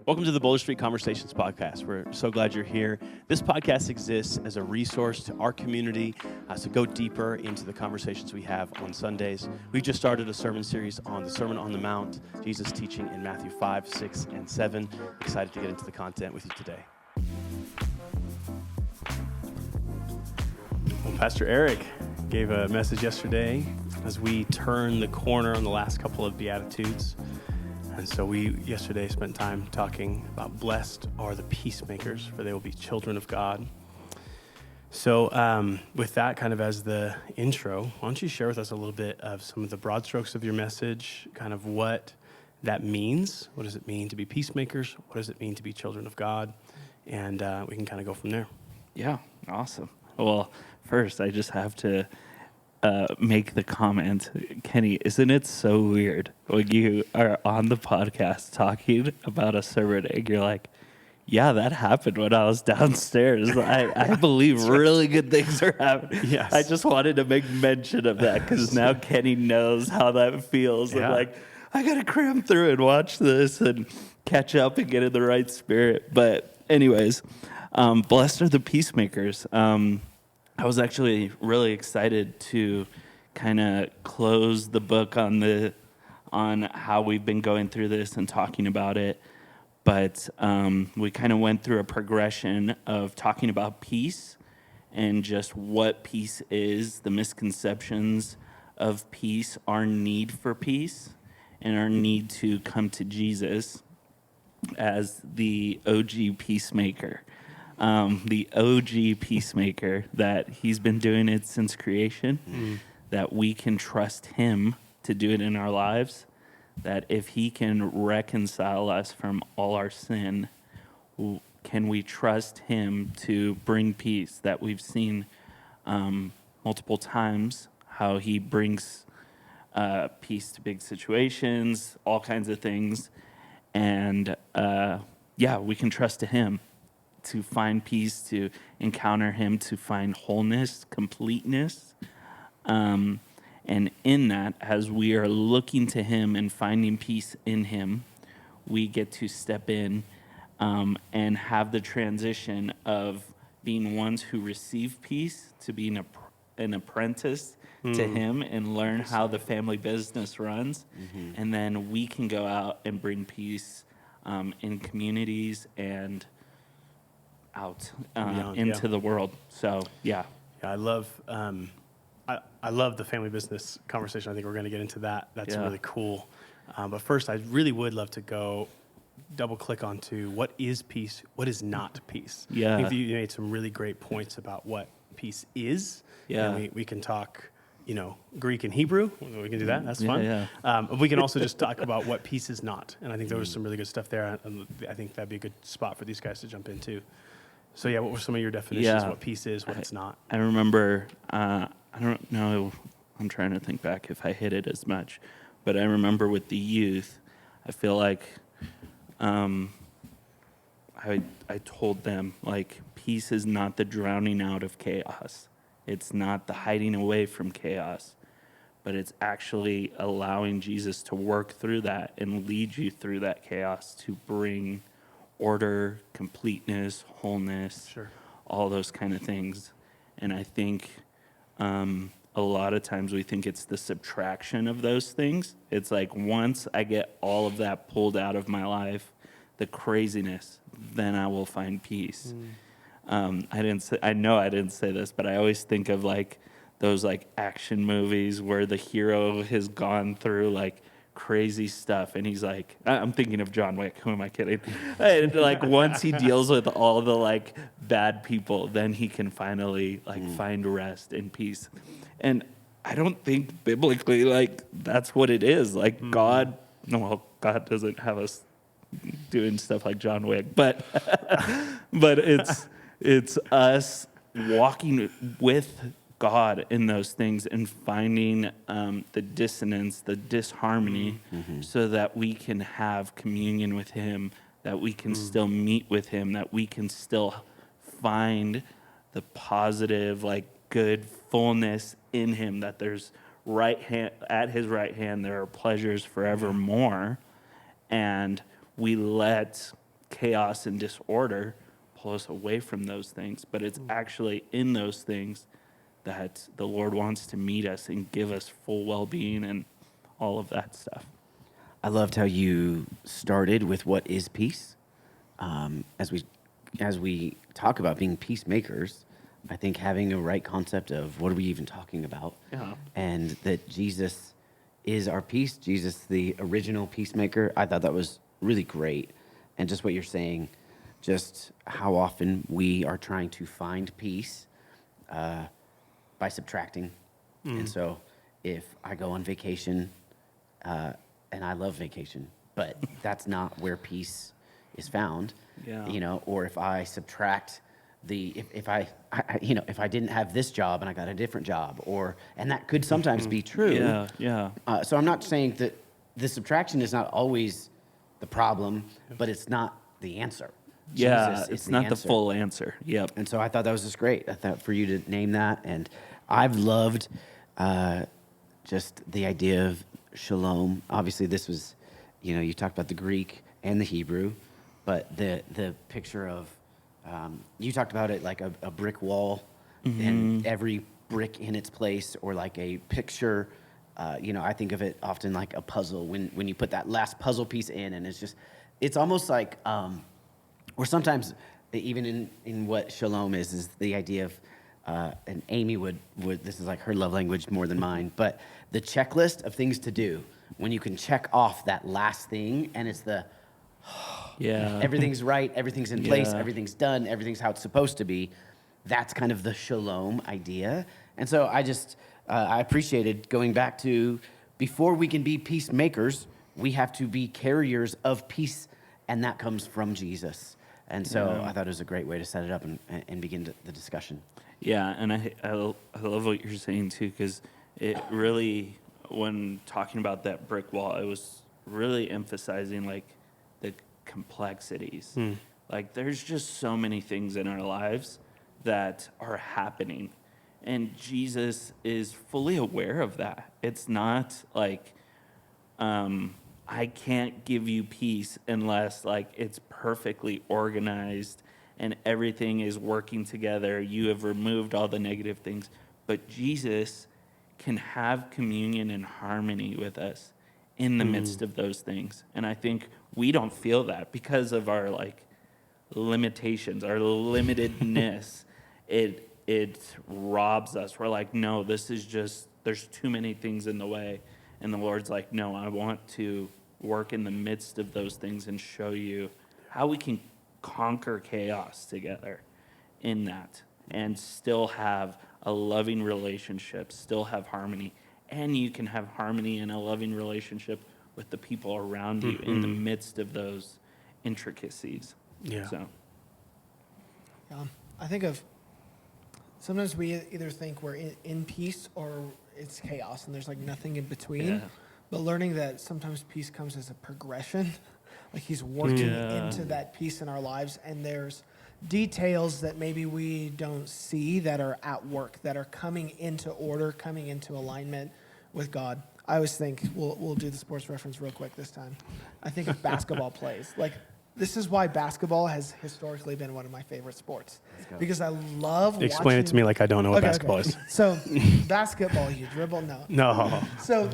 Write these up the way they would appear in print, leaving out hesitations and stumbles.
Welcome to the Boulder Street Conversations podcast. We're so glad you're here. This podcast exists as a resource to our community to go deeper into the conversations we have on Sundays. We just started a sermon series on the Sermon on the Mount, Jesus teaching in Matthew 5, 6, and 7. Excited to get into the content with you today. Well, Pastor Eric gave a message yesterday as we turn the corner on the last couple of Beatitudes. And so we yesterday spent time talking about blessed are the peacemakers, for they will be children of God. So with that kind of as the intro, why don't you share with us a little bit of some of the broad strokes of your message, kind of what that means. What does it mean to be peacemakers? What does it mean to be children of God? And we can kind of go from there. Yeah, awesome. Well, first, I just have to make the comment, Kenny, isn't it so weird when you are on the podcast talking about a sermon and you're like, yeah, that happened when I was downstairs. I believe really good things are happening. Yes. I just wanted to make mention of that because now Kenny knows how that feels. Yeah. I'm like, I got to cram through and watch this and catch up and get in the right spirit. But anyways, blessed are the peacemakers. I was actually really excited to kind of close the book on how we've been going through this and talking about it. But we kind of went through a progression of talking about peace and just what peace is, the misconceptions of peace, our need for peace, and our need to come to Jesus as the OG peacemaker. The OG peacemaker, that he's been doing it since creation, that we can trust him to do it in our lives, that if he can reconcile us from all our sin, can we trust him to bring peace, that we've seen multiple times how he brings peace to big situations, all kinds of things. And we can trust to him to find peace, to encounter him, to find wholeness, completeness. And in that, as we are looking to him and finding peace in him, we get to step in and have the transition of being ones who receive peace to being an apprentice to him and learn how the family business runs. And then we can go out and bring peace in communities and out into the world. So, yeah. I love I love the family business conversation. I think we're going to get into that. That's really cool. But first, I really would love to go double click onto what is peace, what is not peace. Yeah. I think you made some really great points about what peace is. Yeah. And we can talk, Greek and Hebrew. We can do that. That's fun. Yeah. We can also just talk about what peace is not. And I think there was some really good stuff there. And I think that'd be a good spot for these guys to jump into. So, what were some of your definitions of what peace is, what it's not? I remember, I don't know, I'm trying to think back if I hit it as much, but I remember with the youth, I feel like I told them, like, peace is not the drowning out of chaos. It's not the hiding away from chaos, but it's actually allowing Jesus to work through that and lead you through that chaos to bring order, completeness, wholeness, all those kind of things. And I think a lot of times we think it's the subtraction of those things. It's like once I get all of that pulled out of my life, the craziness, then I will find peace. I know I didn't say this, but I always think of like those like action movies where the hero has gone through like crazy stuff, and he's like, I'm thinking of John Wick, who am I kidding? And like once he deals with all the like bad people, then he can finally like find rest and peace. And I don't think biblically like that's what it is. Like God doesn't have us doing stuff like John Wick, but it's us walking with God in those things and finding the dissonance, the disharmony, so that we can have communion with him, that we can still meet with him, that we can still find the positive, like good fullness in him, that there's at his right hand there are pleasures forevermore, and we let chaos and disorder pull us away from those things, but it's actually in those things that the Lord wants to meet us and give us full well-being and all of that stuff. I loved how you started with what is peace. As we talk about being peacemakers, I think having a right concept of what are we even talking about, and that Jesus is our peace, Jesus the original peacemaker. I thought that was really great, and just what you're saying, just how often we are trying to find peace by subtracting. And so if I go on vacation, and I love vacation, but that's not where peace is found. Or if I subtract if I didn't have this job and I got a different job, and that could sometimes be true. So I'm not saying that the subtraction is not always the problem, but it's not the answer. Jesus it's not the full answer. And so I thought that was just great. I thought for you to name that, and I've loved just the idea of shalom. Obviously, this was, you talked about the Greek and the Hebrew, but the picture of, you talked about it like a brick wall, and every brick in its place, or like a picture. I think of it often like a puzzle when you put that last puzzle piece in, and it's almost like, or sometimes even in what shalom is the idea of, and Amy would, this is like her love language more than mine, but the checklist of things to do, when you can check off that last thing, and it's everything's right, everything's in place, everything's done, everything's how it's supposed to be. That's kind of the shalom idea. And so I appreciated going back to, before we can be peacemakers, we have to be carriers of peace, and that comes from Jesus. And so I thought it was a great way to set it up and begin the discussion. Yeah, and I love what you're saying too, because it really, when talking about that brick wall, it was really emphasizing like the complexities. Like there's just so many things in our lives that are happening, and Jesus is fully aware of that. It's not like I can't give you peace unless like it's perfectly organized and everything is working together. You have removed all the negative things, but Jesus can have communion and harmony with us in the midst of those things. And I think we don't feel that because of our like limitations, our limitedness. It robs us. We're like, no, this is just, there's too many things in the way. And the Lord's like, no, I want to work in the midst of those things and show you how we can conquer chaos together in that and still have a loving relationship, still have harmony. And you can have harmony and a loving relationship with the people around you in the midst of those intricacies. So. I think of, sometimes we either think we're in peace or it's chaos and there's like nothing in between. But learning that sometimes peace comes as a progression, like he's working into that peace in our lives, and there's details that maybe we don't see that are at work, that are coming into order, coming into alignment with God. I always think, we'll do the sports reference real quick this time. I think of basketball plays. Like, this is why basketball has historically been one of my favorite sports. Because I love watching. Explain it to me like I don't know what basketball is. So, basketball, you dribble? No. So,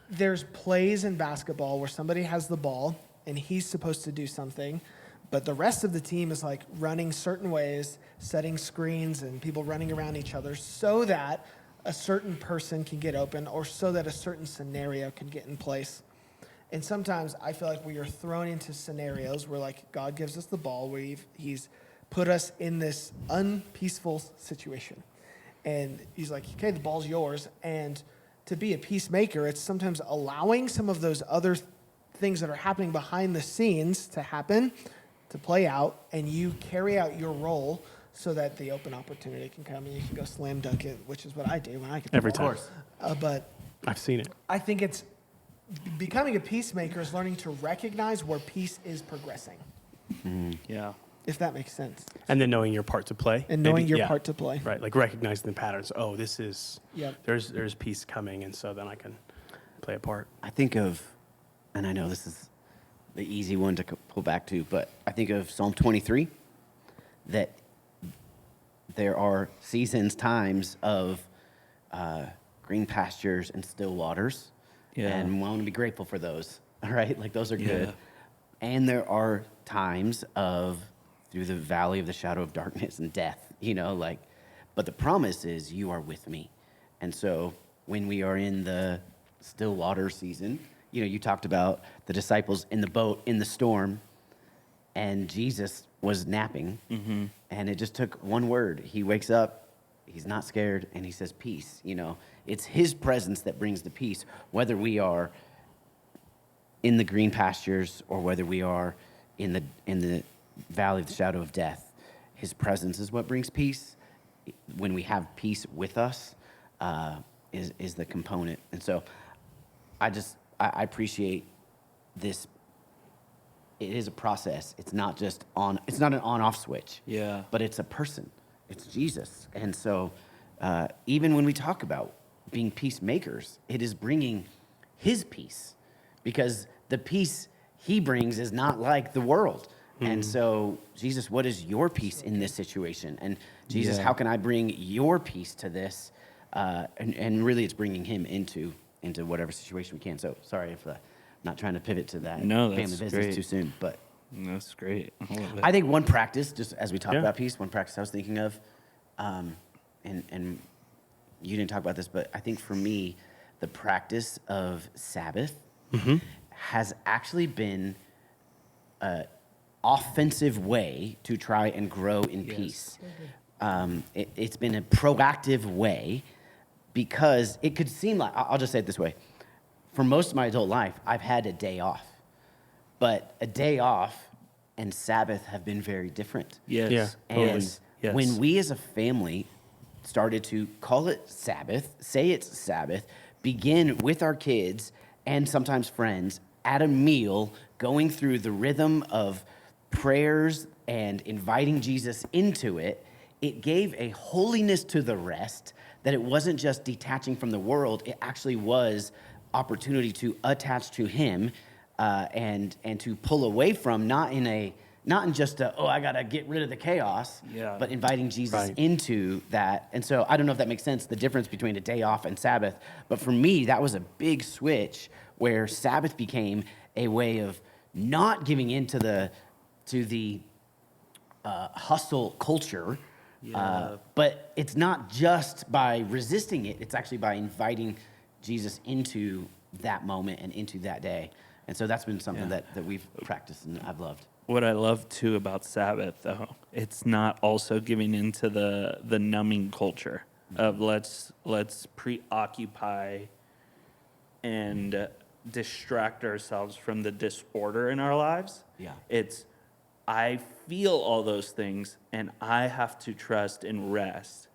there's plays in basketball where somebody has the ball and he's supposed to do something, but the rest of the team is like running certain ways, setting screens and people running around each other so that a certain person can get open or so that a certain scenario can get in place. And sometimes I feel like we are thrown into scenarios where like God gives us the ball, where he's put us in this unpeaceful situation. And he's like, okay, the ball's yours. And to be a peacemaker, it's sometimes allowing some of those other things that are happening behind the scenes to happen, to play out, and you carry out your role so that the open opportunity can come and you can go slam dunk it, which is what I do when I get the Every ball. time. But I've seen it. I think it's becoming a peacemaker is learning to recognize where peace is progressing. If that makes sense. And then knowing your part to play. And knowing your part to play. Right, like recognizing the patterns. Oh, this is, Yep. there's peace coming, and so then I can play a part. I think of, and I know this is the easy one to pull back to, but I think of Psalm 23, that there are seasons, times of green pastures and still waters. Yeah. And we want to be grateful for those, all right? Like, those are good. Yeah. And there are times of through the valley of the shadow of darkness and death, like, but the promise is you are with me. And so when we are in the still water season, you talked about the disciples in the boat in the storm, and Jesus was napping, and it just took one word. He wakes up, he's not scared, and he says, peace. It's his presence that brings the peace, whether we are in the green pastures or whether we are in the valley of the shadow of death. His presence is what brings peace. When we have peace with us, is the component. And so I appreciate this. It is a process. It's not just it's not an on-off switch. Yeah. But it's a person. It's Jesus. And so even when we talk about being peacemakers, it is bringing his peace, because the peace he brings is not like the world. And so, Jesus, what is your peace in this situation? And Jesus, how can I bring your peace to this? And really, it's bringing him into whatever situation we can. So, sorry if I'm not trying to pivot to that family business great. too soon. But That's great. I love it. I think one practice, just as we talk about peace, one practice I was thinking of, and you didn't talk about this, but I think for me, the practice of Sabbath has actually been an offensive way to try and grow in peace. It's been a proactive way, because it could seem like, I'll just say it this way. For most of my adult life, I've had a day off. But a day off and Sabbath have been very different. Yes. Yeah. And Yes. when we as a family started to call it Sabbath, say it's Sabbath, begin with our kids and sometimes friends at a meal, going through the rhythm of prayers and inviting Jesus into it, it gave a holiness to the rest, that it wasn't just detaching from the world. It actually was opportunity to attach to him, and to pull away from, not in just I gotta get rid of the chaos, but inviting Jesus into that. And so I don't know if that makes sense, the difference between a day off and Sabbath, but for me, that was a big switch, where Sabbath became a way of not giving into the hustle culture. But it's not just by resisting it, it's actually by inviting Jesus into that moment and into that day. And so that's been something that we've practiced and I've loved. What I love too about Sabbath, though, it's not also giving into the numbing culture of let's preoccupy and distract ourselves from the disorder in our lives. Yeah. It's, I feel all those things, and I have to trust and rest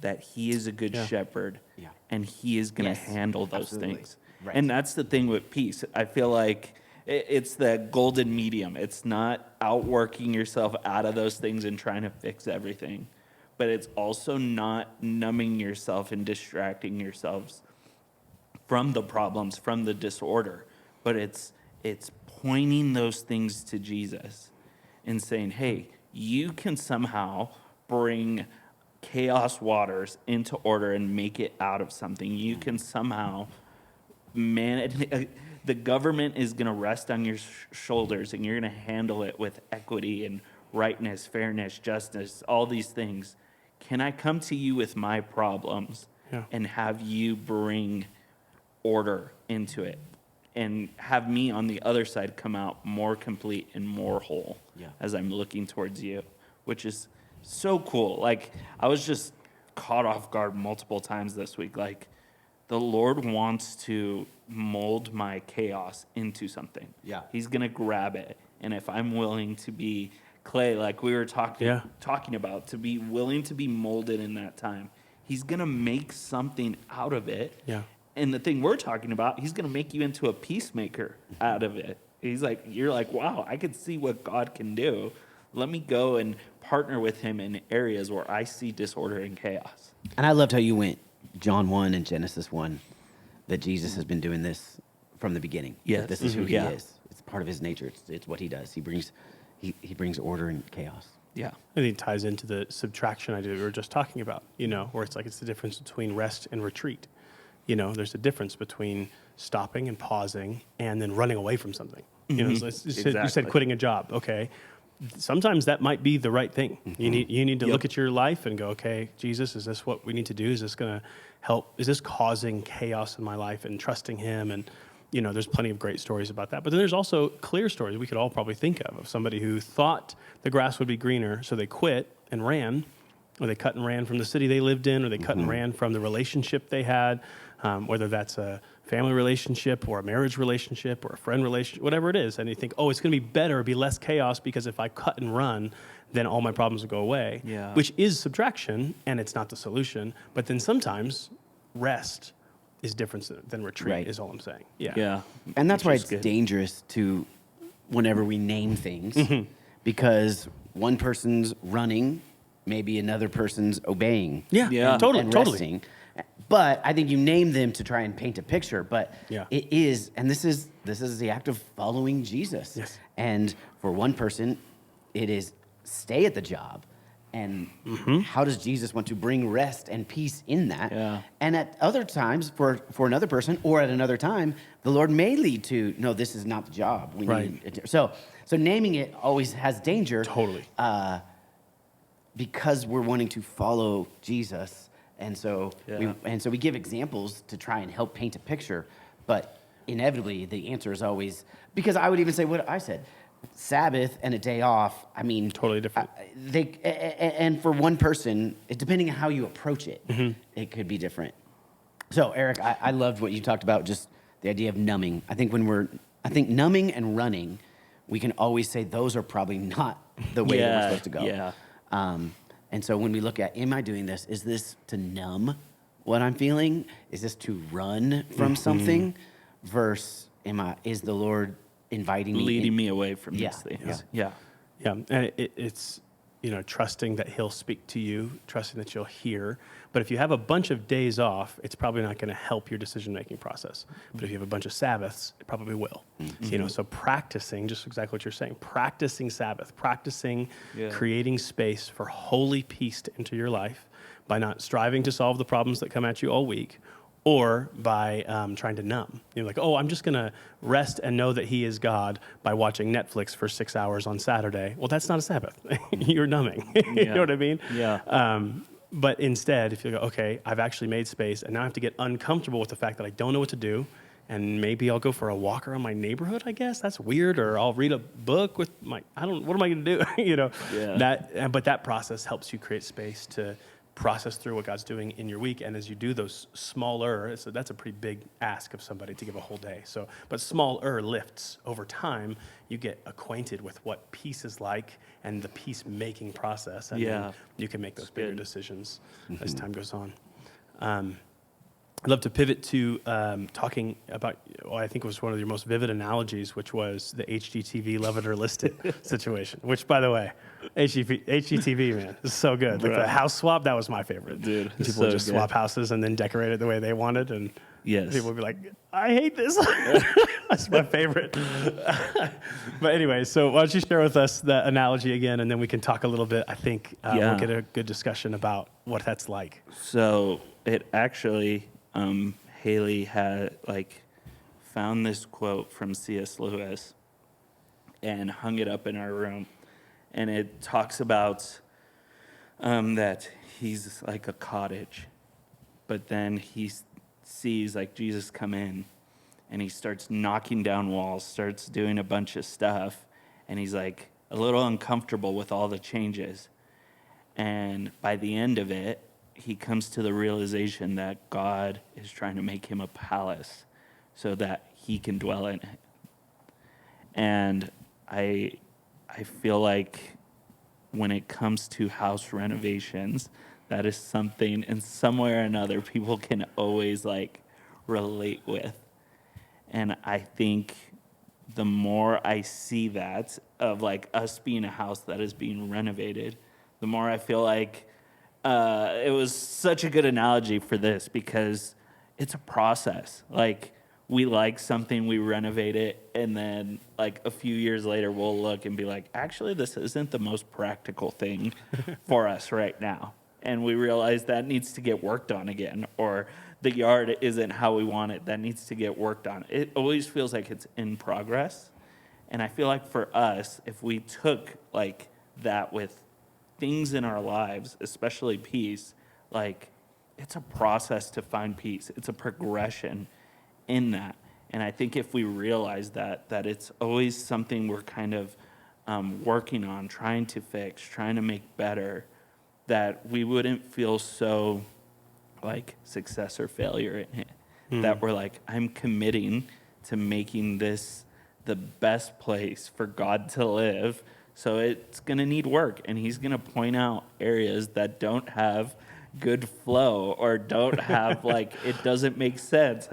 that he is a good shepherd, and he is going to handle those things. Right. And that's the thing with peace. I feel like it's the golden medium. It's not outworking yourself out of those things and trying to fix everything, but it's also not numbing yourself and distracting yourselves from the problems, from the disorder, but it's pointing those things to Jesus and saying, hey, you can somehow bring chaos waters into order and make it out of something. You can somehow manage. The government is going to rest on your shoulders, and you're going to handle it with equity and rightness, fairness, justice, all these things. Can I come to you with my problems and have you bring order into it, and have me on the other side come out more complete and more whole as I'm looking towards you, which is so cool. Like, I was just caught off guard multiple times this week. Like, the Lord wants to mold my chaos into something. Yeah. He's going to grab it. And if I'm willing to be clay, like we were talking about, to be willing to be molded in that time, he's going to make something out of it. Yeah. And the thing we're talking about, he's going to make you into a peacemaker out of it. He's like, you're like, wow, I can see what God can do. Let me go and partner with him in areas where I see disorder and chaos. And I loved how you went John 1 and Genesis 1, that Jesus has been doing this from the beginning. Yes. That this is who he is. It's part of his nature. It's what he does. He brings order and chaos. Yeah. I think it ties into the subtraction idea we were just talking about, where it's like it's the difference between rest and retreat. There's a difference between stopping and pausing and then running away from something. Exactly. You said quitting a job. Okay. Sometimes that might be the right thing. You need to look at your life and go, okay, Jesus, is this what we need to do? Is this going to help? Is this causing chaos in my life? And trusting him. And, there's plenty of great stories about that. But then there's also clear stories we could all probably think of somebody who thought the grass would be greener, so they quit and ran, or they cut and ran from the city they lived in, or they cut and ran from the relationship they had, whether that's a family relationship or a marriage relationship or a friend relationship, whatever it is. And you think, it's going to be better, be less chaos, because if I cut and run, then all my problems will go away, which is subtraction, and it's not the solution. But then sometimes rest is different than retreat, is all I'm saying. Yeah. And that's why it's dangerous to, whenever we name things, because one person's running, maybe another person's obeying. Totally. Resting. But I think you name them to try and paint a picture. But it is, and this is the act of following Jesus. Yes. And for one person, it is stay at the job. And how does Jesus want to bring rest and peace in that? Yeah. And at other times, for another person, or at another time, the Lord may lead to, no, this is not the job. We need. So naming it always has danger. Totally. Because we're wanting to follow Jesus. And so we give examples to try and help paint a picture, but inevitably the answer is always, because I would even say what I said, Sabbath and a day off, I mean, totally different. And for one person, depending on how you approach it, it could be different. So Eric, I loved what you talked about, just the idea of numbing. I think numbing and running, we can always say those are probably not the way that we're supposed to go. Yeah. And so when we look at, am I doing this? Is this to numb what I'm feeling? Is this to run from something? Versus, is the Lord inviting me, leading me away from these things? Yeah. And it's trusting that he'll speak to you, trusting that you'll hear. But if you have a bunch of days off, it's probably not going to help your decision-making process. But if you have a bunch of Sabbaths, it probably will. So practicing, just exactly what you're saying, practicing Sabbath, practicing creating space for holy peace to enter your life by not striving to solve the problems that come at you all week, or by trying to numb. I'm just going to rest and know that he is God by watching Netflix for 6 hours on Saturday. Well, that's not a Sabbath. You're numbing. You know what I mean? Yeah. But instead, if you go, okay, I've actually made space, and now I have to get uncomfortable with the fact that I don't know what to do, and maybe I'll go for a walk around my neighborhood, I guess. That's weird. Or I'll read a book with what am I going to do? But that process helps you create space to process through what God's doing in your week. And as you do those smaller, so that's a pretty big ask of somebody to give a whole day. But smaller lifts over time, you get acquainted with what peace is like and the peacemaking process. And then you can make those bigger decisions as time goes on. I'd love to pivot to talking about, I think it was one of your most vivid analogies, which was the HGTV Love It or List It situation, which, by the way, HGTV, man, is so good. Like the house swap, that was my favorite. Dude, people so would just swap houses and then decorate it the way they wanted. And people would be like, I hate this. That's my favorite. But anyway, so why don't you share with us the analogy again, and then we can talk a little bit. I think we'll get a good discussion about what that's like. So it actually... Haley had found this quote from C.S. Lewis and hung it up in our room, and it talks about that he's like a cottage, but then he sees Jesus come in, and he starts knocking down walls, starts doing a bunch of stuff, and he's a little uncomfortable with all the changes, and by the end of it, he comes to the realization that God is trying to make him a palace so that he can dwell in it. And I feel like when it comes to house renovations, that is something in some way or another people can always relate with. And I think the more I see that of us being a house that is being renovated, the more I feel it was such a good analogy for this, because it's a process. we like something, we renovate it, and then like a few years later, we'll look and be like, actually, this isn't the most practical thing for us right now. And we realize that needs to get worked on again, or the yard isn't how we want it. That needs to get worked on. It always feels like it's in progress. And I feel like for us, if we took like that with things in our lives, especially peace, like it's a process to find peace. It's a progression in that. And I think if we realize that it's always something we're kind of working on, trying to fix, trying to make better, that we wouldn't feel so like success or failure in it. That we're like, I'm committing to making this the best place for God to live. So it's going to need work, and he's going to point out areas that don't have good flow or don't have like, it doesn't make sense.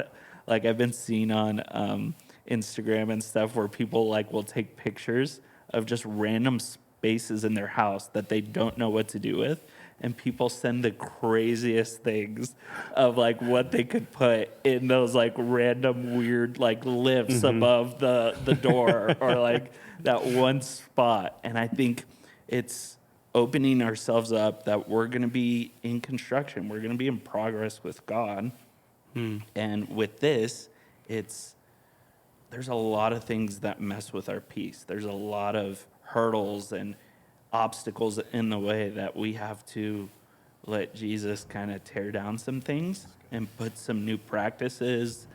Like I've been seeing on Instagram and stuff where people like will take pictures of just random spaces in their house that they don't know what to do with. And people send the craziest things of like what they could put in those like random weird like lifts above the door or like that one spot. And I think it's opening ourselves up that we're going to be in construction. We're going to be in progress with God. And with this, there's a lot of things that mess with our peace. There's a lot of hurdles and obstacles in the way that we have to let Jesus kind of tear down some things and put some new practices,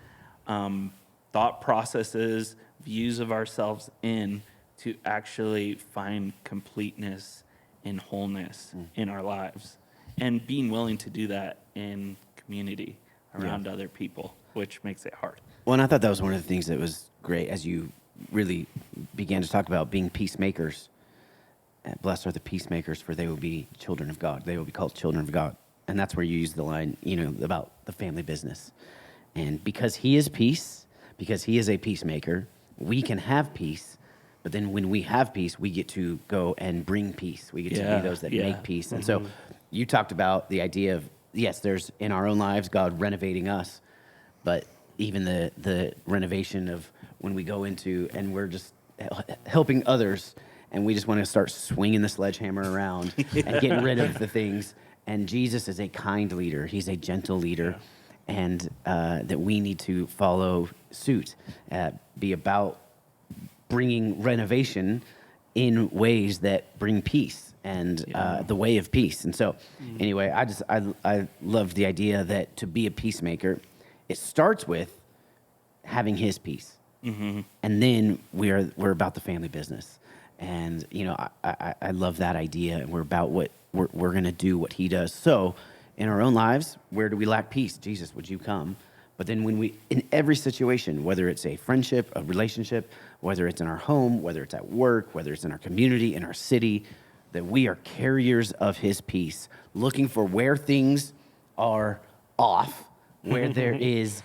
thought processes, views of ourselves in to actually find completeness and wholeness in our lives. And being willing to do that in community around other people, which makes it hard. Well, and I thought that was one of the things that was great as you really began to talk about being peacemakers. Blessed are the peacemakers, for they will be children of God. They will be called children of God. And that's where you use the line, about the family business. And because he is peace, because he is a peacemaker, we can have peace. But then when we have peace, we get to go and bring peace. We get to be those that make peace. And so you talked about the idea of, yes, there's in our own lives, God renovating us. But even the renovation of when we go into and we're just helping others, and we just want to start swinging the sledgehammer around and getting rid of the things. And Jesus is a kind leader. He's a gentle leader. And that we need to follow suit, be about bringing renovation in ways that bring peace and the way of peace. And so anyway, I love the idea that to be a peacemaker, it starts with having his peace. And then we're about the family business. And, I love that idea. And we're about what we're going to do what he does. So in our own lives, where do we lack peace? Jesus, would you come? But then in every situation, whether it's a friendship, a relationship, whether it's in our home, whether it's at work, whether it's in our community, in our city, that we are carriers of his peace, looking for where things are off, where there is,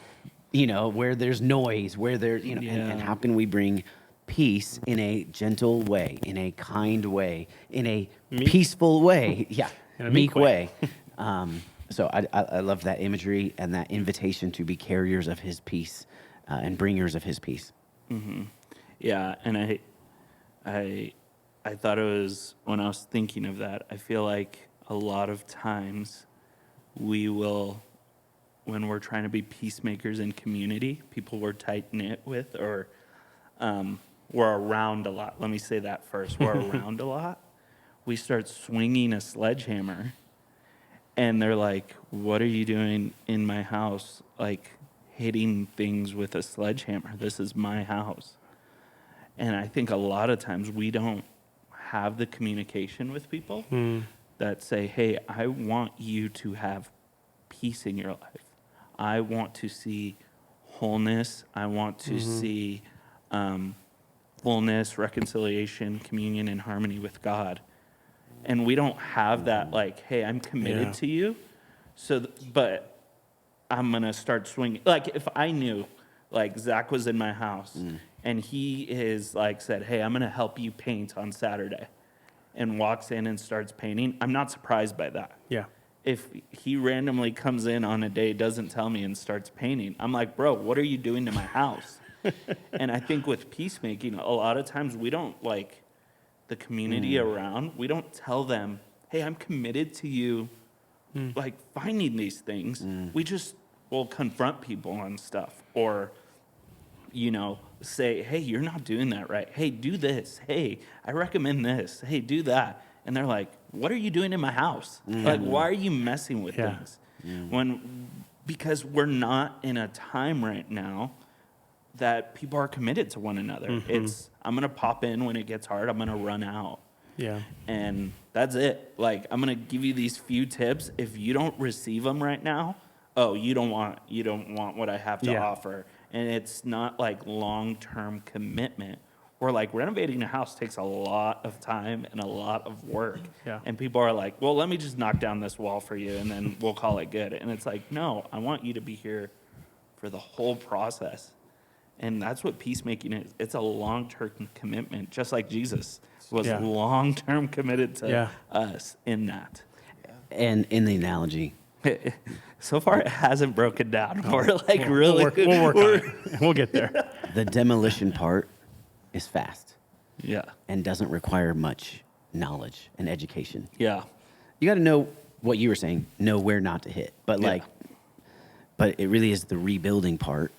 where there's noise, where there, and how can we bring peace in a gentle way, in a kind way, in a peaceful way, in a meek way. So I love that imagery and that invitation to be carriers of his peace and bringers of his peace. Yeah, and I thought it was, when I was thinking of that, I feel like a lot of times we will, when we're trying to be peacemakers in community, people we're tight-knit with or we're around a lot. Let me say that first. We're around a lot. We start swinging a sledgehammer, and they're like, what are you doing in my house? Like, hitting things with a sledgehammer. This is my house. And I think a lot of times we don't have the communication with people that say, hey, I want you to have peace in your life. I want to see wholeness. I want to see fullness, reconciliation, communion, and harmony with God. And we don't have that, like, hey, I'm committed to you. But I'm going to start swinging. Like, if I knew, like, Zach was in my house and he is, like, said, hey, I'm going to help you paint on Saturday, and walks in and starts painting, I'm not surprised by that. Yeah. if he randomly comes in on a day, doesn't tell me, and starts painting, I'm like, bro, what are you doing to my house? And I think with peacemaking, a lot of times we don't like the community around. We don't tell them, hey, I'm committed to you, like finding these things. We just will confront people on stuff, or, you know, say, hey, you're not doing that right. Hey, do this. Hey, I recommend this. Hey, do that. And they're like, what are you doing in my house? Like, why are you messing with things? Because we're not in a time right now that people are committed to one another. It's, I'm going to pop in when it gets hard. I'm going to run out. Yeah. And that's it. Like, I'm going to give you these few tips. If you don't receive them right now, oh, you don't want what I have to offer. And it's not like long-term commitment. Or like renovating a house takes a lot of time and a lot of work. Yeah. And people are like, well, let me just knock down this wall for you and then we'll call it good. And it's like, no, I want you to be here for the whole process. And that's what peacemaking is. It's a long-term commitment, just like Jesus was long-term committed to us in that. And in the analogy, So far, it hasn't broken down. We're like really we'll work on it. We'll get there. the demolition part is fast Yeah. and doesn't require much knowledge and education. Yeah. You got to know what you were saying, know where not to hit. But but it really is the rebuilding part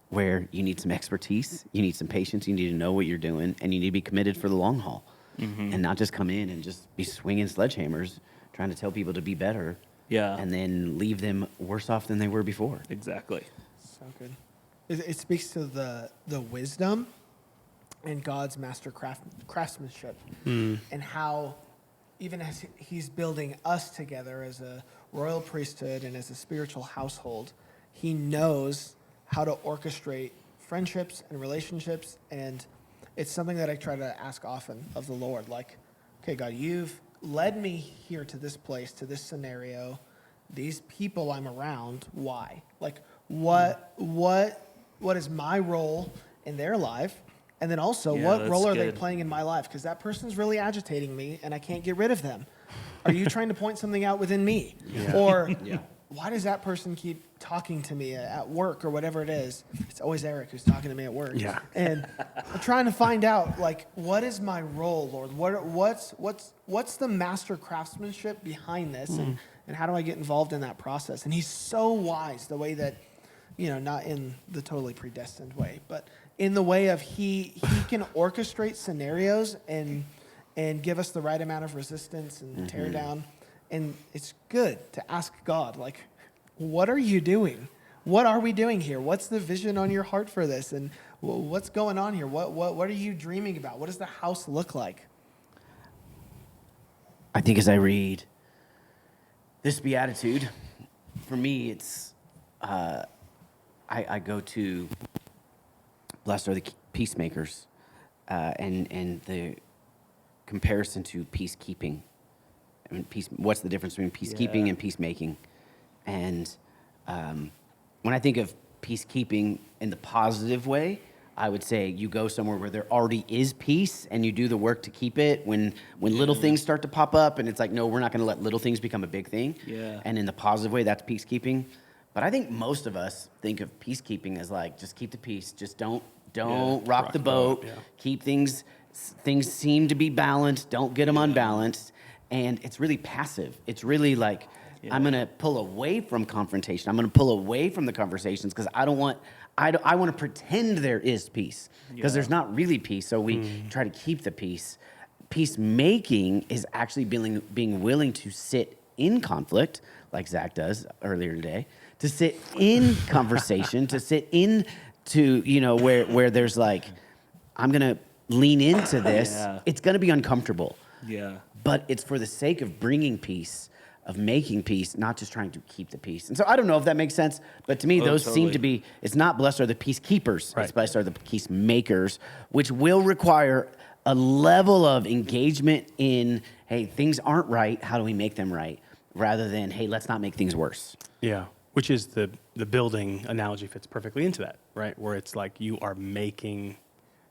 where you need some expertise, you need some patience, you need to know what you're doing, and you need to be committed for the long haul, and not just come in and just be swinging sledgehammers, trying to tell people to be better, and then leave them worse off than they were before. Exactly. So good. It speaks to the wisdom and God's master craftsmanship, and how even as he's building us together as a royal priesthood and as a spiritual household, he knows how to orchestrate friendships and relationships. And it's something that I try to ask often of the Lord, like, okay, God, you've led me here to this place, to this scenario, these people I'm around. Why? Like, what is my role in their life? And then also, what role are they playing in my life? Because that person's really agitating me, and I can't get rid of them. Are you trying to point something out within me? Or why does that person keep talking to me at work or whatever it is? It's always Eric who's talking to me at work. Yeah. And I'm trying to find out, like, what is my role, Lord? What's the master craftsmanship behind this, and how do I get involved in that process? And he's so wise, the way that, you know, not in the totally predestined way, but in the way of he can orchestrate scenarios and give us the right amount of resistance and tear down. And it's good to ask God, like, what are you doing? What are we doing here? What's the vision on your heart for this? And what's going on here? What are you dreaming about? What does the house look like? I think as I read this beatitude, for me, it's I go to blessed are the peacemakers, and the comparison to peacekeeping. I mean, what's the difference between peacekeeping and peacemaking? And when I think of peacekeeping in the positive way, I would say you go somewhere where there already is peace and you do the work to keep it. When little things start to pop up and it's like, no, we're not going to let little things become a big thing. Yeah. And in the positive way, that's peacekeeping. But I think most of us think of peacekeeping as like, just keep the peace. Just don't rock the boat. Yeah. Keep things seem to be balanced. Don't get them unbalanced. And it's really passive. It's really like, I'm going to pull away from confrontation. I'm going to pull away from the conversations because I want to pretend there is peace because there's not really peace. So we try to keep the peace. Peacemaking is actually being willing to sit in conflict, like Zach does earlier today, to sit in conversation, to sit into, where there's like, I'm going to lean into this. Yeah. It's going to be uncomfortable. Yeah. But it's for the sake of bringing peace, of making peace, not just trying to keep the peace. And so I don't know if that makes sense, but to me, those seem to be, it's not blessed are the peacekeepers, it's blessed are the peacemakers, which will require a level of engagement in, hey, things aren't right, how do we make them right? Rather than, hey, let's not make things worse. Yeah, which is the building analogy fits perfectly into that, right? Where it's like you are making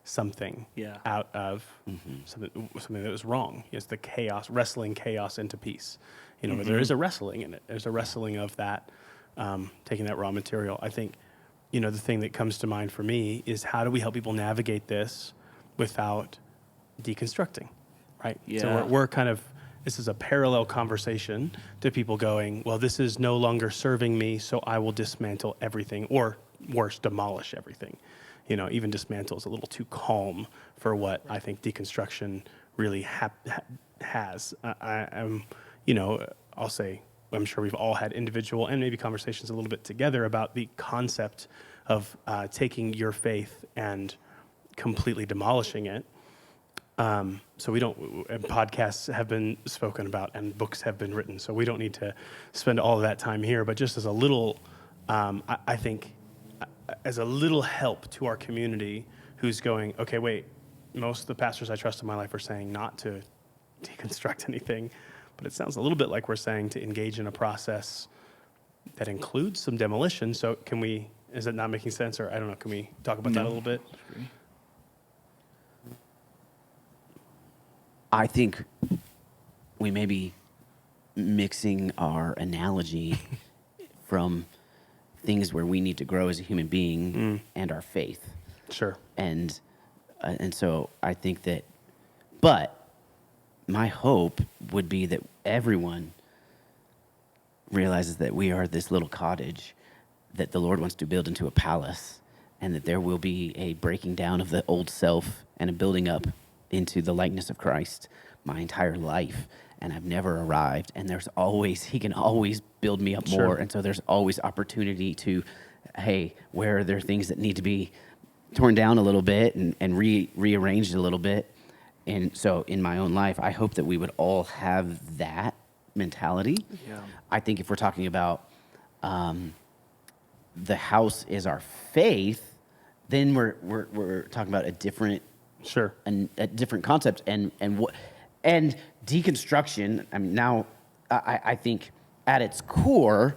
something out of something that was wrong. It's the chaos, wrestling chaos into peace. Where there is a wrestling in it. There's a wrestling of that, taking that raw material. I think, the thing that comes to mind for me is how do we help people navigate this without deconstructing, right? Yeah. So we're kind of, this is a parallel conversation to people going, well, this is no longer serving me, so I will dismantle everything, or worse, demolish everything. Even dismantle is a little too calm for what I think deconstruction really has. I'll say, I'm sure we've all had individual and maybe conversations a little bit together about the concept of taking your faith and completely demolishing it. So we don't, and podcasts have been spoken about and books have been written, so we don't need to spend all of that time here, but just as a little, I think, as a little help to our community who's going, okay, wait, most of the pastors I trust in my life are saying not to deconstruct anything, but it sounds a little bit like we're saying to engage in a process that includes some demolition. So is it not making sense? Or I don't know, can we talk about that a little bit? I think we may be mixing our analogy from things where we need to grow as a human being and our faith. Sure. And so I think that, but my hope would be that everyone realizes that we are this little cottage that the Lord wants to build into a palace, and that there will be a breaking down of the old self and a building up into the likeness of Christ my entire life. And I've never arrived, and he can always build me up more. And so there's always opportunity to, hey, where are there things that need to be torn down a little bit and rearranged a little bit? And so in my own life, I hope that we would all have that mentality. Yeah. I think if we're talking about the house is our faith, then we're talking about a different a different concept and deconstruction. I mean, now I think at its core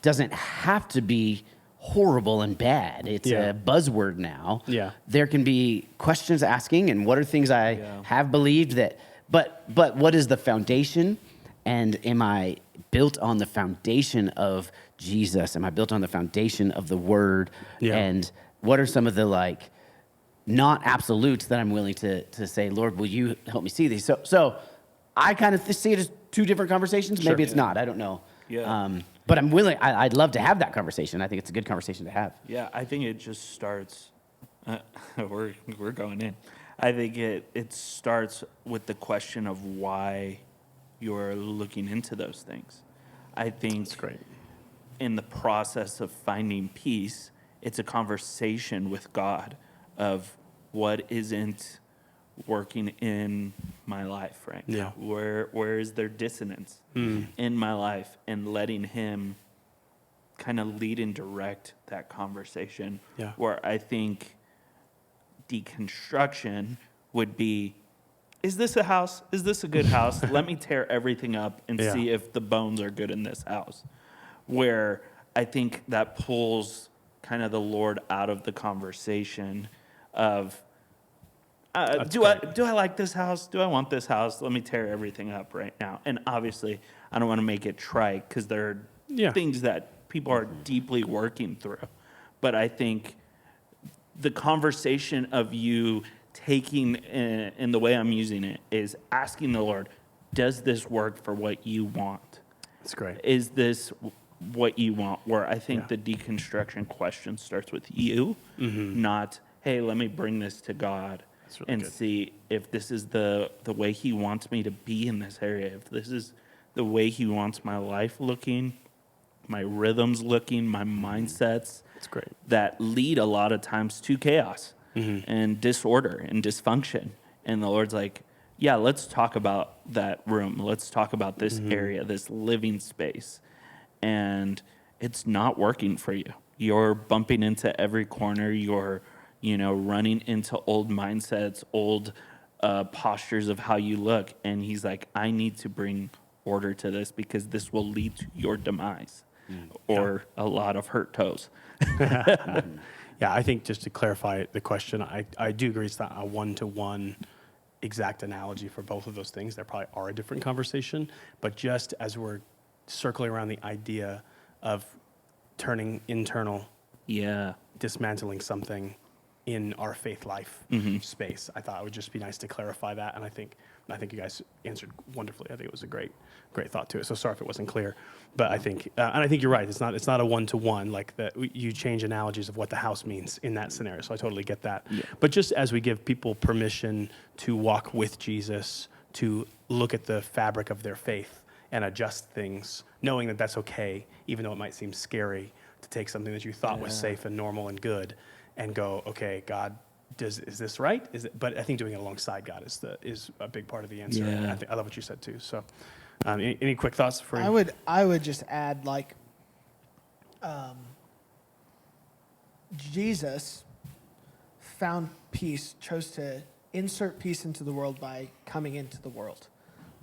doesn't have to be horrible and bad. It's a buzzword now. Yeah. There can be questions asking, and what are things I have believed that, but what is the foundation? And am I built on the foundation of Jesus? Am I built on the foundation of the Word? Yeah. And what are some of the not absolutes that I'm willing to say, Lord, will you help me see these? So I kind of see it as two different conversations. Maybe it's not. I don't know. Yeah. But I'm willing. I'd love to have that conversation. I think it's a good conversation to have. Yeah, I think it just starts. We're going in. I think it starts with the question of why you're looking into those things. I think that's great. In the process of finding peace, it's a conversation with God of what isn't working in my life right now. Where is there dissonance in my life, and letting him kind of lead and direct that conversation. Yeah. Where I think deconstruction would be, is this a house? Is this a good house? Let me tear everything up and see if the bones are good in this house. Where I think that pulls kind of the Lord out of the conversation of, do I like this house? Do I want this house? Let me tear everything up right now. And obviously, I don't want to make it trite, because there are things that people are deeply working through. But I think the conversation of you taking, in the way I'm using it, is asking the Lord, does this work for what you want? That's great. Is this what you want? Where I think the deconstruction question starts with you, not, hey, let me bring this to God. Really and good. See if this is the way he wants me to be in this area, if this is the way he wants my life looking, my rhythms looking, my mindsets. That's great. That lead a lot of times to chaos and disorder and dysfunction. And the Lord's like, yeah, let's talk about that room. Let's talk about this area, this living space. And it's not working for you. You're bumping into every corner. You're running into old mindsets, old postures of how you look. And he's like, I need to bring order to this, because this will lead to your demise or a lot of hurt toes. Yeah, I think just to clarify the question, I do agree it's not a one-to-one exact analogy for both of those things. There probably are a different conversation, but just as we're circling around the idea of turning internal, dismantling something in our faith life space, I thought it would just be nice to clarify that, and I think you guys answered wonderfully. I think it was a great thought to it. So sorry if it wasn't clear, but I think you're right. It's not a one-to-one, like that. You change analogies of what the house means in that scenario. So I totally get that. Yeah. But just as we give people permission to walk with Jesus, to look at the fabric of their faith and adjust things, knowing that that's okay, even though it might seem scary to take something that you thought was safe and normal and good, and go, okay, God, is this right? But I think doing it alongside God is a big part of the answer. Yeah. I love what you said too. So, any quick thoughts for you? I would just add, like, Jesus found peace, chose to insert peace into the world by coming into the world.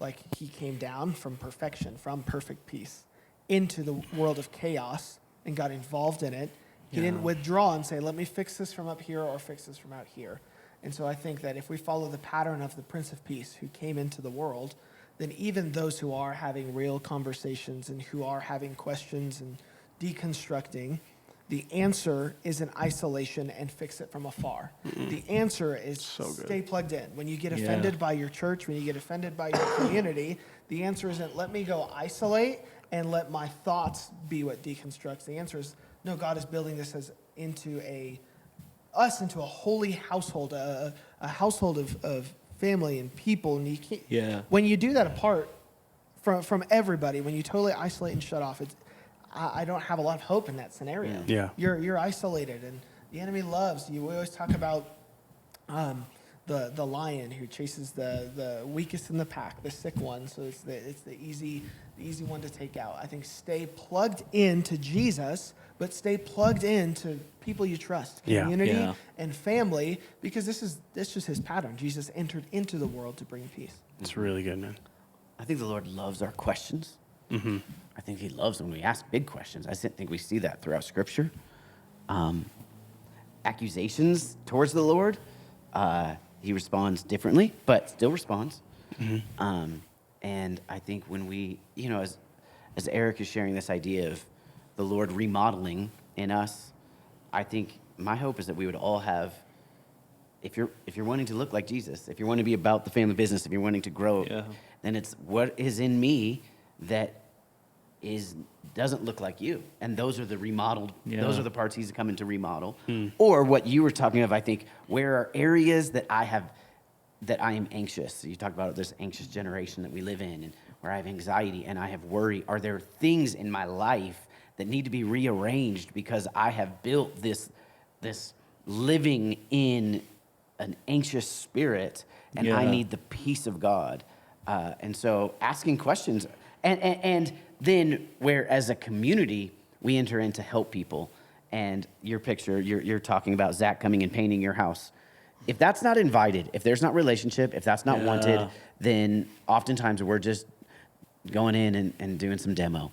Like, he came down from perfection, from perfect peace, into the world of chaos and got involved in it. He didn't withdraw and say, let me fix this from up here or fix this from out here. And so I think that if we follow the pattern of the Prince of Peace who came into the world, then even those who are having real conversations and who are having questions and deconstructing, the answer is in isolation and fix it from afar. The answer is stay plugged in. When you get offended by your church, when you get offended by your community, the answer isn't let me go isolate and let my thoughts be what deconstructs. The answer is, no, God is building this into a holy household, a household of family and people. And you can't, when you do that apart from everybody, when you totally isolate and shut off, I don't have a lot of hope in that scenario. Yeah. You're isolated, and the enemy loves you. We always talk about the lion who chases the weakest in the pack, the sick one. So it's the easy one to take out. I think stay plugged into Jesus, but stay plugged into people you trust, community and family, because this is just his pattern. Jesus entered into the world to bring peace. It's really good, man. I think the Lord loves our questions. Mm-hmm. I think he loves when we ask big questions. I think we see that throughout Scripture. Accusations towards the Lord, he responds differently, but still responds. Mm-hmm. And I think when we, as Eric is sharing this idea of the Lord remodeling in us, I think my hope is that we would all have, if you're wanting to look like Jesus, if you're wanting to be about the family business, if you're wanting to grow, then it's what is in me that doesn't look like you. And those are the remodeled, those are the parts he's coming to remodel. Or what you were talking of, I think, where are areas that I am anxious. So you talk about this anxious generation that we live in, and where I have anxiety and I have worry. Are there things in my life that need to be rearranged because I have built this living in an anxious spirit, and I need the peace of God? And so asking questions, and then where as a community we enter in to help people. And your picture, you're talking about Zach coming and painting your house. If that's not invited, if there's not relationship, if that's not wanted, then oftentimes we're just going in and doing some demo.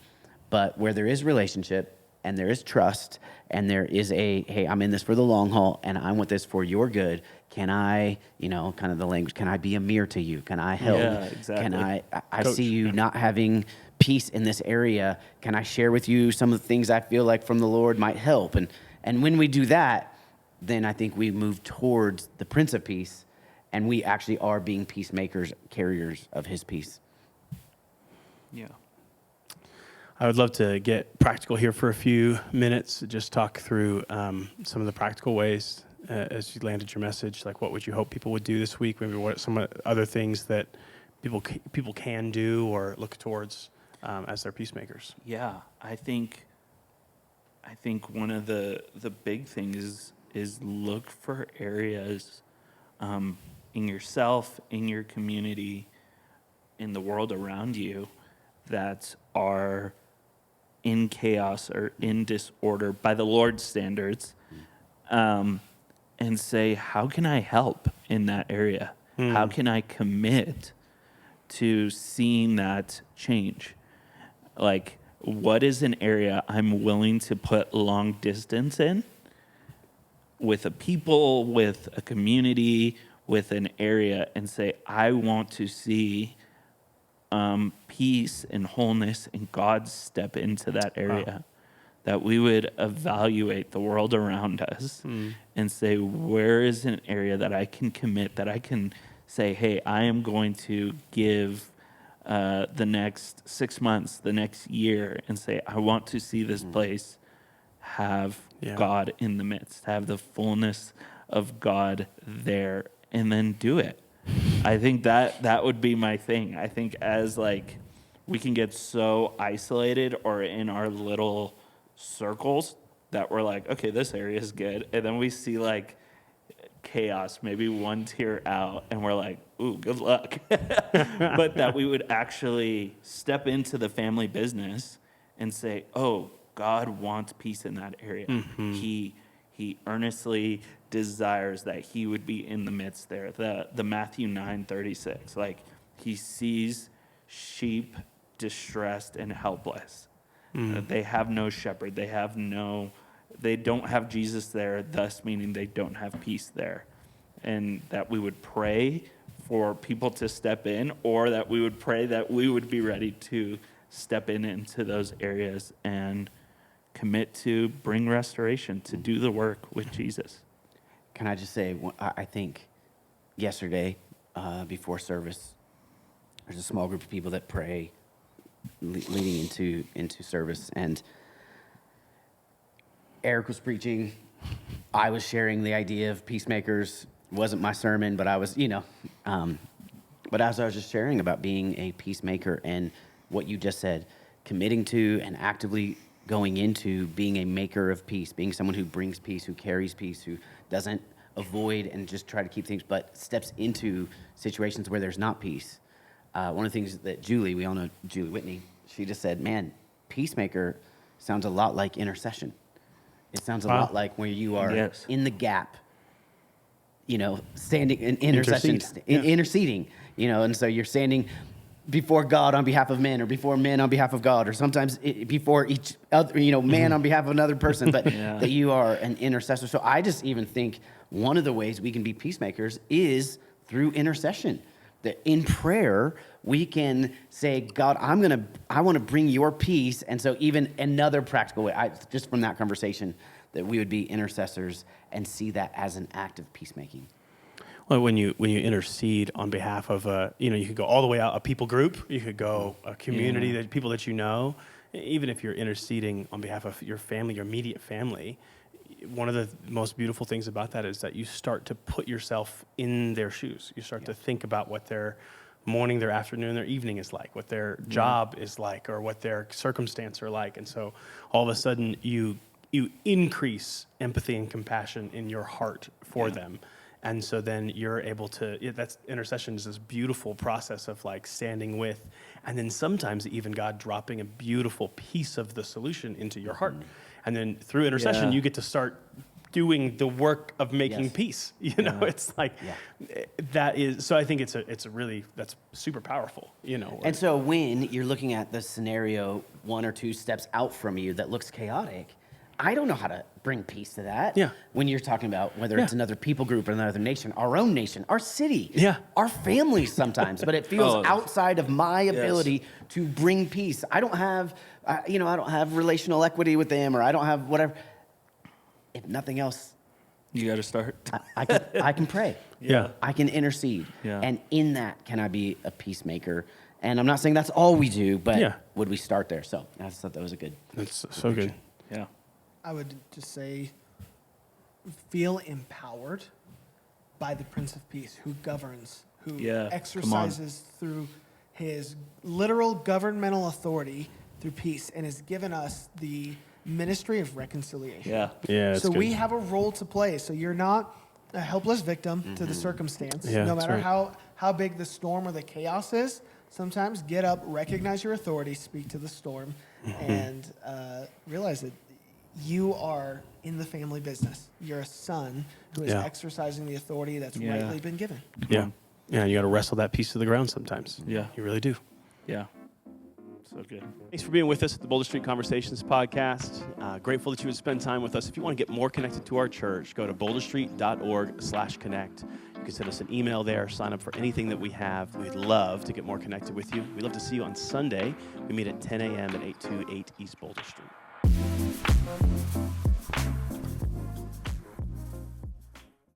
But where there is relationship and there is trust and there is hey, I'm in this for the long haul and I want this for your good. Can I, kind of the language, can I be a mirror to you? Can I help? Yeah, exactly. Can I see you not having peace in this area? Can I share with you some of the things I feel like from the Lord might help? And when we do that, then I think we move towards the Prince of Peace, and we actually are being peacemakers, carriers of his peace. Yeah. I would love to get practical here for a few minutes, just talk through some of the practical ways as you landed your message. Like, what would you hope people would do this week? Maybe what some other things that people can do or look towards as their peacemakers? Yeah, I think one of the big things is look for areas in yourself, in your community, in the world around you that are in chaos or in disorder by the Lord's standards, and say, how can I help in that area? How can I commit to seeing that change? Like, what is an area I'm willing to put long distance in with a people, with a community, with an area, and say, I want to see peace and wholeness and God step into that area. Wow. That we would evaluate the world around us and say, where is an area that I can commit, that I can say, hey, I am going to give the next 6 months, the next year, and say, I want to see this place have God in the midst, have the fullness of God there, and then do it. I think that would be my thing. I think as like we can get so isolated or in our little circles that we're like, okay, this area is good, and then we see like chaos, maybe one tier out, and we're like, ooh, good luck. But that we would actually step into the family business and say, oh, God wants peace in that area. He earnestly desires that he would be in the midst there. The Matthew 9:36, like he sees sheep distressed and helpless. They have no shepherd. They don't have Jesus there, thus meaning they don't have peace there. And that we would pray for people to step in, or that we would pray that we would be ready to step into those areas and commit to bring restoration, to do the work with Jesus. Can I just say, I think yesterday before service, there's a small group of people that pray leading into service, and Eric was preaching. I was sharing the idea of peacemakers. It wasn't my sermon, but I was, but as I was just sharing about being a peacemaker and what you just said, committing to and actively going into being a maker of peace, being someone who brings peace, who carries peace, who doesn't avoid and just try to keep things, but steps into situations where there's not peace. One of the things that we all know Julie Whitney, she just said, man, peacemaker sounds a lot like intercession. It sounds a lot like where you are in the gap, standing in intercession, interceding, and so you're standing before God on behalf of men, or before men on behalf of God, or sometimes before each other, man on behalf of another person, but that you are an intercessor. So I just even think one of the ways we can be peacemakers is through intercession. That in prayer, we can say, God, I want to bring your peace. And so even another practical way, just from that conversation, that we would be intercessors and see that as an act of peacemaking. Well, when you intercede on behalf of you could go all the way out a people group, you could go a community, that people that you know, even if you're interceding on behalf of your family, your immediate family. One of the most beautiful things about that is that you start to put yourself in their shoes. You start to think about what their morning, their afternoon, their evening is like, what their job is like, or what their circumstance are like. And so all of a sudden you increase empathy and compassion in your heart for them. And so then you're able to, that's intercession is this beautiful process of like standing with, and then sometimes even God dropping a beautiful piece of the solution into your heart. And then through intercession, you get to start doing the work of making peace. It's like that is. So I think it's a really, that's super powerful. And so when you're looking at the scenario 1 or 2 steps out from you that looks chaotic, I don't know how to bring peace to that. Yeah. When you're talking about whether it's another people group or another nation, our own nation, our city, our families sometimes, but it feels outside of my ability to bring peace. I don't have, I don't have relational equity with them, or I don't have whatever. If nothing else, you got to start. I can pray. I can intercede. Yeah. And in that, can I be a peacemaker? And I'm not saying that's all we do, but would we start there? So I just thought that was a good. That's so good. Yeah. I would just say, feel empowered by the Prince of Peace, who governs, who exercises through his literal governmental authority through peace, and has given us the ministry of reconciliation. So we have a role to play. So you're not a helpless victim to the circumstance, no matter how big the storm or the chaos is. Sometimes get up, recognize your authority, speak to the storm, and realize that you are in the family business. You're a son who is exercising the authority that's rightly been given. Yeah, you got to wrestle that piece to the ground sometimes. Yeah, you really do. Yeah. So good. Thanks for being with us at the Boulder Street Conversations podcast. Grateful that you would spend time with us. If you want to get more connected to our church, go to boulderstreet.org/connect. You can send us an email there, sign up for anything that we have. We'd love to get more connected with you. We'd love to see you on Sunday. We meet at 10 a.m. at 828 East Boulder Street.